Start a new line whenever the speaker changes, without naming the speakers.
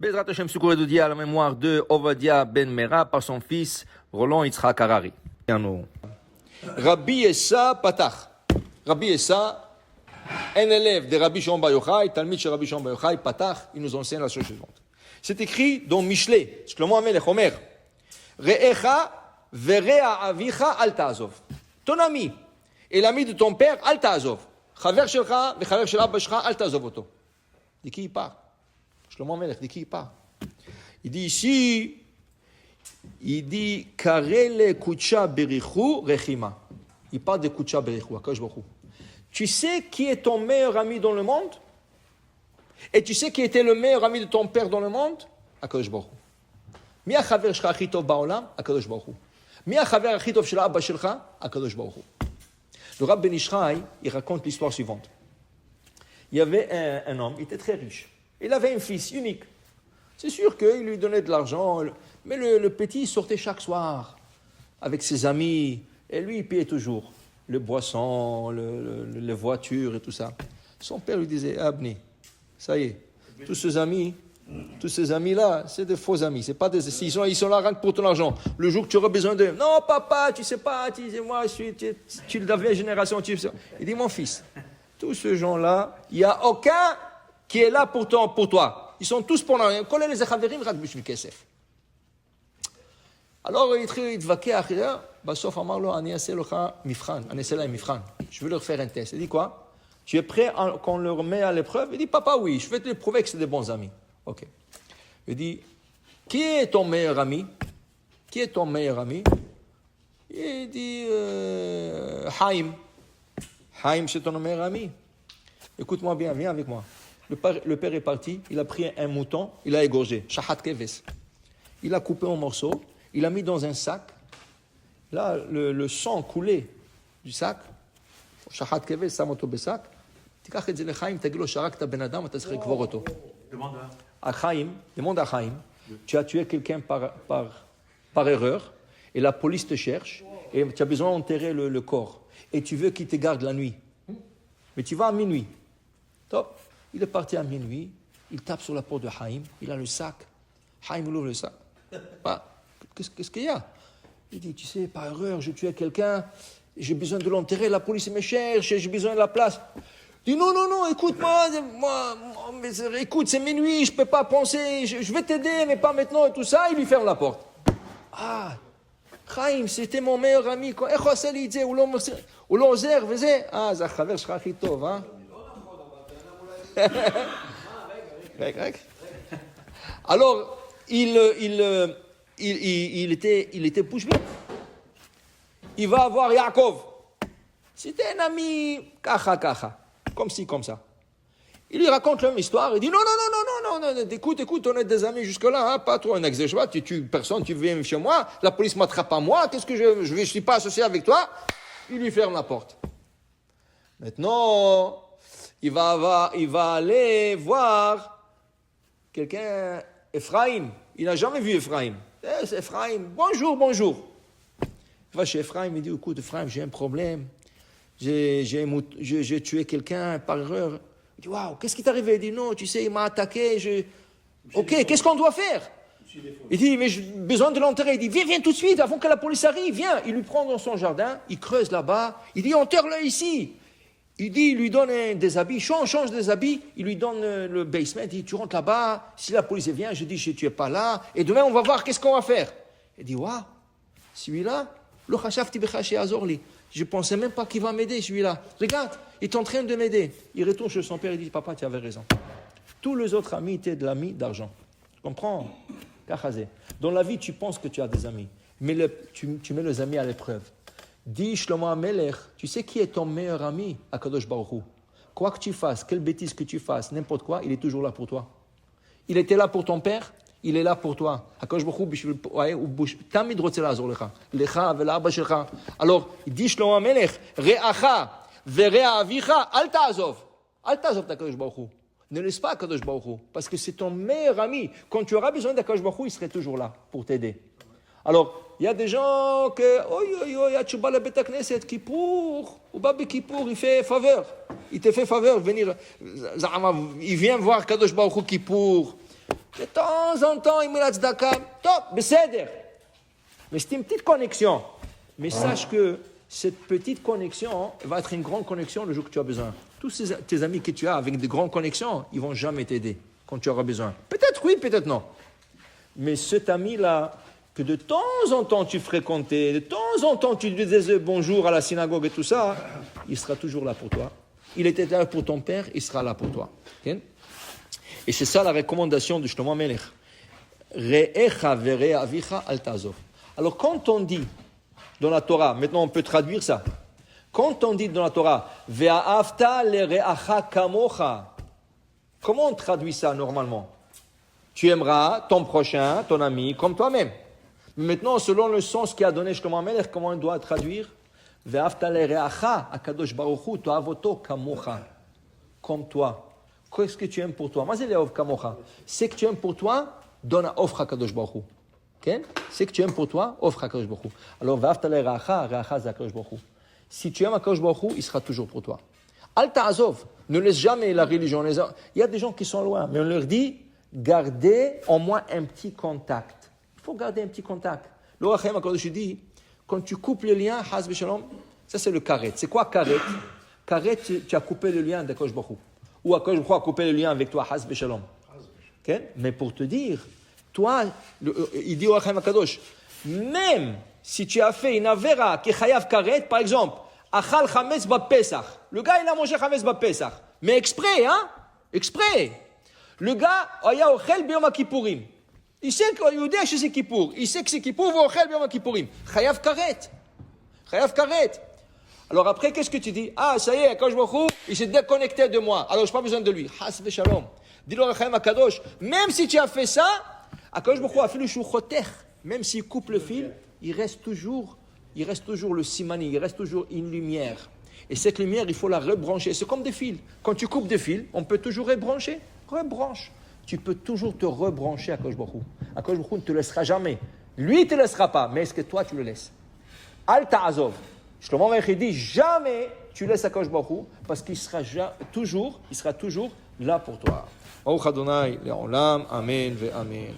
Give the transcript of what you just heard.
Bezrat Hashem Soukouré Doudi à la mémoire de Ovadia Ben Mera par son fils Roland Yitzhak Harari. Rabbi Essa Patach. Rabbi Essa, un élève de Rabbi Shimon Bar Yochai, Talmid de Rabbi Shimon Bar Yochai, Patach, il nous enseigne la chose suivante. C'est écrit dans Mishlei, Shlomo Amelech Omer, Re'echa ve'rea avicha al ta'azov. Ton ami et l'ami de ton père, al ta'azov. Chaver shelcha ve'chaver shel abba shelcha, al ta'azov oto. De qui il parle? Shlomo Amelech, de qui il parle? Il dit ici, il dit Karele Kucha Berichu Rechima. Il parle de Kucha Berichu, Akadosh Baruch Hu. Tu sais qui est ton meilleur ami dans le monde? Et tu sais qui était le meilleur ami de ton père dans le monde? Akadosh Baruch Hu. Mi hachaver shcha achi tov ba'olam? Akadosh Baruch Hu. Mi hachaver achi tov shel abba shelcha? Akadosh Baruch Hu. Le Rav Ben Ishraï, il raconte l'histoire suivante. Il y avait un homme, il était très riche. Il avait un fils unique. C'est sûr qu'il lui donnait de l'argent, mais le petit sortait chaque soir avec ses amis, et lui, il payait toujours le boisson, les voitures et tout ça. Son père lui disait, Abni, ça y est, tous ces amis-là, c'est des faux amis, c'est pas ils sont là rien que pour ton argent. Le jour que tu auras besoin d'eux, non papa, tu sais pas, moi, tu es de la vieille génération, il dit, mon fils, tous ces gens-là, il n'y a aucun qui est là pour toi. Ils sont tous pour nous. Alors, il התווכח, בסוף אמר לו, אני אעשה לך מבחן, אני אעשה להם מבחן. Je veux leur faire un test. Il dit quoi? Tu es prêt qu'on leur met à l'épreuve? Il dit, papa, oui, je vais te prouver que c'est des bons amis. Ok. Il dit, qui est ton meilleur ami? Qui est ton meilleur ami? Il dit, Haïm. Haïm, c'est ton meilleur ami. Écoute-moi bien, viens avec moi. Le père est parti, il a pris un mouton, il a égorgé, shahat keves. Il a coupé en morceaux, il a mis dans un sac. Là, le sang coulait du sac. shahat keves, samoto besak. Tikach et zele Chaim, tagilo sharakta ben adam, atasre kvoroto. Demande à Chaim, tu as tué quelqu'un par erreur, et la police te cherche, et tu as besoin d'enterrer le corps, et tu veux qu'il te garde la nuit. Mais tu vas à minuit. Top. Il est parti à minuit, il tape sur la porte de Haïm, il a le sac. Haïm ouvre le sac. Bah, qu'est-ce qu'il y a? Il dit, tu sais, par erreur, j'ai tué quelqu'un, j'ai besoin de l'enterrer, la police me cherche, j'ai besoin de la place. Il dit, non, écoute-moi, écoute, c'est minuit, je ne peux pas penser, je vais t'aider, mais pas maintenant et tout ça. Il lui ferme la porte. Ah, Haïm, c'était mon meilleur ami. Alors, il était bouche bée. Il va voir Yaakov. C'était un ami, kacha, comme ci, comme ça. Il lui raconte la même histoire. Il dit non, écoute, on est des amis jusque-là, hein, pas trop un exagérat. Tu tues personne, tu viens chez moi, la police m'attrape à moi, qu'est-ce que je suis pas associé avec toi? Il lui ferme la porte. Maintenant, il va aller voir quelqu'un, Ephraim. Il n'a jamais vu Ephraim. C'est Ephraim. Bonjour. Il va chez Ephraim, il dit, écoute, Ephraim, j'ai un problème. J'ai tué quelqu'un par erreur. Il dit, waouh, qu'est-ce qui t'est arrivé? Il dit, non, tu sais, il m'a attaqué. Ok, qu'est-ce qu'on doit faire? Il dit, mais j'ai besoin de l'enterrer. Il dit, viens tout de suite, avant que la police arrive, viens. Il lui prend dans son jardin, il creuse là-bas. Il dit, enterre-le ici. Il lui donne des habits, change des habits, il lui donne le basement, il dit, tu rentres là-bas, si la police vient, je dis, tu n'es pas là, et demain on va voir qu'est-ce qu'on va faire. Il dit, waouh, celui-là, je ne pensais même pas qu'il va m'aider, celui-là. Regarde, il est en train de m'aider. Il retourne chez son père, il dit, papa, tu avais raison. Tous les autres amis étaient de l'ami d'argent. Tu comprends? Dans la vie, tu penses que tu as des amis, mais tu mets les amis à l'épreuve. Dis Shlomo Amelech, tu sais qui est ton meilleur ami, Akadosh Baruch Hu? Quoi que tu fasses, quelle bêtise que tu fasses, n'importe quoi, il est toujours là pour toi. Il était là pour ton père, il est là pour toi. Akadosh Baruch Hu, tamid rotze la'azor lecha, lecha ve'la'abba shelcha. Alors, il dit Shlomo Amelech, re'acha ve're'a avicha, al ta'azov d'Akadosh Baruch Hu. Ne laisse pas Akadosh Baruch Hu, parce que c'est ton meilleur ami. Quand tu auras besoin d'Akadosh Baruch Hu, il serait toujours là pour t'aider. Alors, il y a des gens que, tu vas à la Beth Knesset, Kippour, ou Babi Kippour, il fait faveur. Il te fait faveur, venir, il vient voir Kadosh Baruch Hu Kippour, De temps en temps, il met la tzedaka. Top, beseder. Mais c'est une petite connexion. Mais sache que cette petite connexion va être une grande connexion le jour que tu as besoin. Tous tes amis que tu as avec de grandes connexions, ils ne vont jamais t'aider quand tu auras besoin. Peut-être oui, peut-être non. Mais cet ami-là, que de temps en temps tu fréquentais, de temps en temps tu lui disais bonjour à la synagogue et tout ça, il sera toujours là pour toi. Il était là pour ton père, il sera là pour toi. Okay? Et c'est ça la recommandation de Shlomo Melech. Re'echa ve're avicha al ta'azov. Alors quand on dit dans la Torah, maintenant on peut traduire ça, quand on dit dans la Torah, ve'ahavta le're'acha kamocha, comment on traduit ça normalement? Tu aimeras ton prochain, ton ami, comme toi-même. Mais maintenant, selon le sens qu'a donné Shlomo Melech, comment on doit traduire? Ve'ahavta le're'acha akadosh baruch hu to'avoto kamocha, comme toi. Qu'est-ce que tu aimes pour toi? C'est que tu aimes pour toi, donne à offre à Kadosh Baruch Hu. Okay? C'est que tu aimes pour toi, offre à Kadosh Baruch Hu. Alors, va'afta le'racha, re'acha c'est Kadosh Baruch Hu. Si tu aimes à Kadosh Baruch Hu, il sera toujours pour toi. Al ta'azov, ne laisse jamais la religion. Il y a des gens qui sont loin, mais on leur dit, gardez au moins un petit contact. Il faut garder un petit contact. L'Orach Chaim HaKadosh dit, quand tu coupes le lien, Haz v'Shalom, ça c'est le karet. C'est quoi karet? Karet, tu as coupé le lien de Kadosh Baruch Hu. Ou Akadosh Baruch Hu a coupé le lien avec toi, Haz v'Shalom. Okay? Mais pour te dire, toi, il dit au Chaim HaKadosh, même si tu as fait une avera qui est chayav karet, par exemple, achal chametz b'Pesach, le gars il a mangé chametz b'Pesach, mais exprès, hein, exprès. Le gars, aya ochel b'yom HaKippurim. Il sait qu'il y que c'est Kippour. Il sait que c'est Kippour, va ochel b'yom HaKippurim. Chayav karet. Chayav karet. Alors après, qu'est-ce que tu dis? Ah, ça y est, Akadosh Baruch Hu, il s'est déconnecté de moi. Alors, je n'ai pas besoin de lui. Haz v'Shalom. Dis-le à Chaim HaKadosh, même si tu as fait ça, Akadosh Baruch Hu a fait le chouchoter. Même s'il coupe le fil, il reste toujours le simani, il reste toujours une lumière. Et cette lumière, il faut la rebrancher. C'est comme des fils. Quand tu coupes des fils, on peut toujours rebrancher. Rebranche. Tu peux toujours te rebrancher à Akadosh Baruch Hu. Akadosh Baruch Hu ne te laissera jamais. Lui, il ne te laissera pas. Mais est-ce que toi, tu le laisses? Al ta'azov. Shlomo Melech dit jamais tu laisses Akadosh Baruch Hu parce qu'il sera toujours là pour toi. Baruch Adonai le'olam, amen ve'amen.